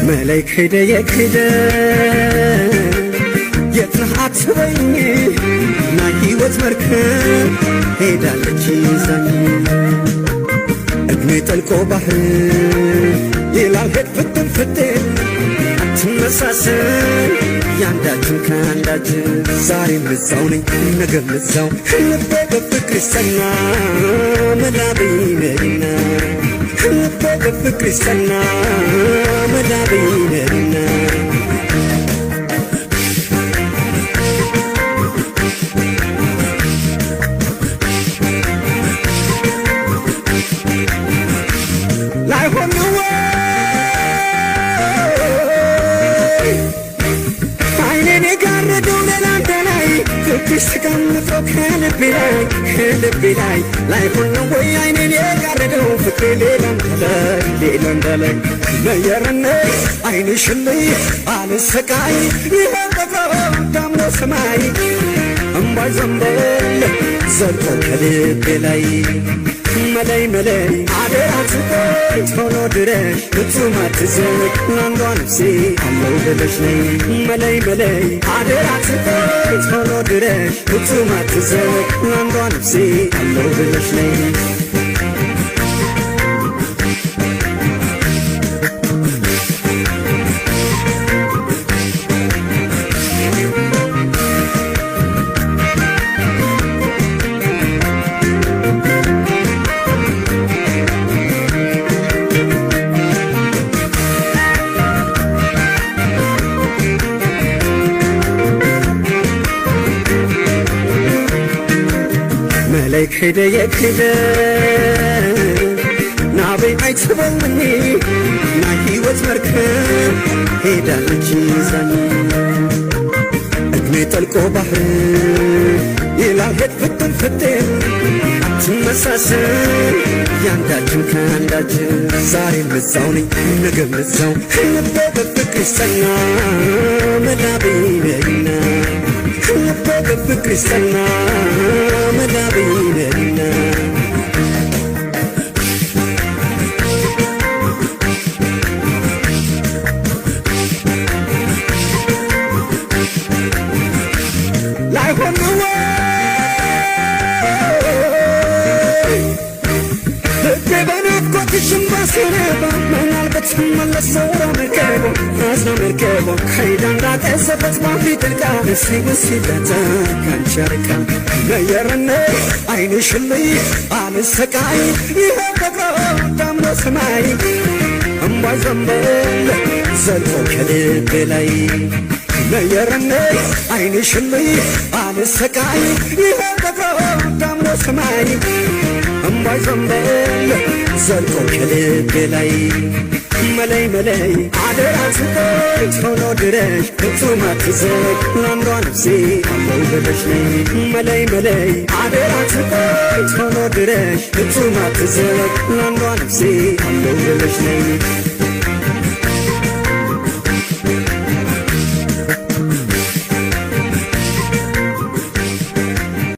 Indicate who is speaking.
Speaker 1: መላይክ ሄደ የክደ የትነሃት በኝ ና ሕይወት መርከብ ሄዳለች ይዛኝ እድሜ ጠልቆ ባህር ይላል ሄድ ፍትን ፍትን አትመሳሰል ያንዳችን ከአንዳችን ዛሬም እዛው ነኝ ነገም እዛው ልቤ በፍቅር ይጸና መላብኝ ነሪና ልቤ በፍቅር ይጸና መላብኝ ነሪና ላይሆን ወይ አይኔን የጋረደው ሌላንተ ላይ ፍቅርሽ ተቀምጦ ከልቤ ላይ ላይሆን ወይ አይኔን የጋረደው ፍቅር ሌላንተ ላይ መየረነ አይንሽን ላይ አልሰቃይ ይኸው ተፈራ ዳምኖ ሰማይ እምባይ ዘንበል ዘልቆ ከልቤ ላይ መለይ መለይ አደራ ትቆይ ቶሎ ድረሽ ፍጹም አትዘግ ለአንዷ ነፍሴ አለው ብለሽ ነይ መለይ መለይ አደራ ትቆይ ቶሎ ድረሽ ፍጹም አትዘግ ለአንዷ ነፍሴ አለው ብለሽ ነይ መላይክ ሄደ የክደ ናበይ አይትበልኒ ና ሕይወት መርከብ ሄዳለች ይዛኝ እድሜ ጠልቆ ባህር ይላል ሄድ ፍትን ፍትን አትመሳሰል ያንዳችን ከአንዳችን ዛሬም እዛው ነኝ ነገም እዛው ልቤ በፍቅር ይጸና መላብኝ ነሪና ልቤ በፍቅር ይጸና መላብኝ ነሪና ላይሆን ወይ ልቤ በናፍቆትሽም ባስረባ ምናልባት ስመለስ ዞራ መርከቦ አዝና መርከቦ ከይዳ እንዳጠሰበት ባፊ ጥልቃ እስኪ ካንቺ ርቃ መየረነ አይንሽን ላይ አልሰቃይ ይኸው ተፈራ ዳምኖ ሰማይ እምባይ ዘንበል ዘልቆ ከልቤ ላይ መየረነ አይንሽን ላይ አልሰቃይ ይኸው ተፈራ ዳምኖ ሰማይ እምባይ ዘንበል ዘልቆ ከልቤ ላይ መለይ መለይ አደራ ትቆይ ቶሎ ድረሽ ፍጹም አትዘግ ለአንዷ ነፍሴ አለው ብለሽ ነይ መለይ መለይ አደራ ትቆይ ቶሎ ድረሽ ፍጹም አትዘግ ለአንዷ ነፍሴ አለው ብለሽ ነይ